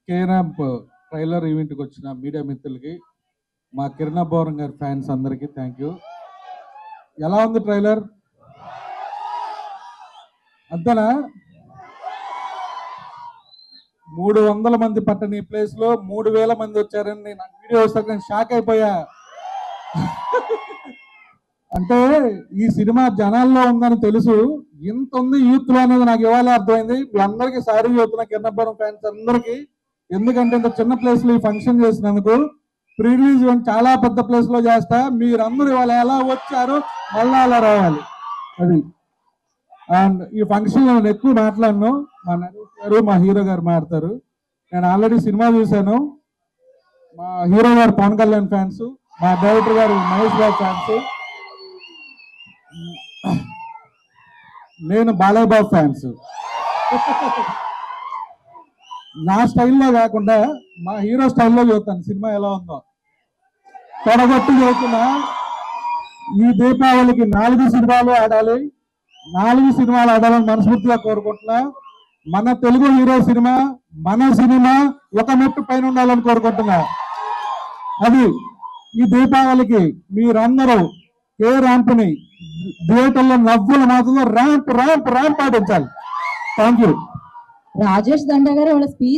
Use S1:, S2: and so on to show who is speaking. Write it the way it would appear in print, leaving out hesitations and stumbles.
S1: కేరాంప్ trailer ఈవెంట్కి వచ్చిన media మిత్రులకి, మా కిరణ్ అబ్బవరం గారి ఫ్యాన్స్ అందరికీ థ్యాంక్ యూ. ఎలా ఉంది ట్రైలర్? అంతేనా? 300 మంది పట్టని ప్లేస్ లో 3000 మంది వచ్చారని నాకు వీడియో వస్తాక నేను షాక్ అయిపోయా. అంటే ఈ సినిమా జనాల్లో ఉందని తెలుసు, ఇంత ఉంది యూత్ లో అనేది నాకు ఇవాళ అర్థమైంది. మీ అందరికీ సారీ చెబుతున్నా కిరణ్ అబ్బవరం ఫ్యాన్స్ అందరికీ. ఎందుకంటే ఇంత చిన్న ప్లేస్ లో ఈ ఫంక్షన్ చేసినందుకు. ప్రీ రిలీజ్ చాలా పెద్ద ప్లేస్ లో చేస్తా, మీరందరూ ఇవాళ ఎలా వచ్చారో మళ్ళా అలా రావాలి. అది. అండ్ ఈ ఫంక్షన్ లో నేను ఎక్కువ మాట్లాడను, మా నరేష్ గారు మా హీరో గారు మాట్లాడతారు. నేను ఆల్రెడీ సినిమా చూశాను. మా హీరో గారు పవన్ కళ్యాణ్ ఫ్యాన్స్, మా డైరెక్టర్ గారు మహేష్ బాబు ఫ్యాన్స్, నేను బాలయ్య బాబు ఫ్యాన్స్. నా స్టైల్లో కాకుండా మా హీరో స్టైల్లో చూస్తాను సినిమా ఎలా ఉందో. తొడగొట్టి చూస్తున్నా. ఈ దీపావళికి 4 సినిమాలు ఆడాలి, 4 సినిమాలు ఆడాలని మనస్ఫూర్తిగా కోరుకుంటున్నా. మన తెలుగు హీరో సినిమా, మన సినిమా ఒక మెట్టు పైన ఉండాలని కోరుకుంటున్నా. అది ఈ దీపావళికి మీరందరూ ఏ ర్యాంప్ని థియేటర్లో నవ్వుల మాత్రంలో ర్యాంప్ ర్యాంప్ ర్యాంప్ ఆడించాలి. Thank you.
S2: రాజేష్ దండ గారు వాళ్ళ స్పీచ్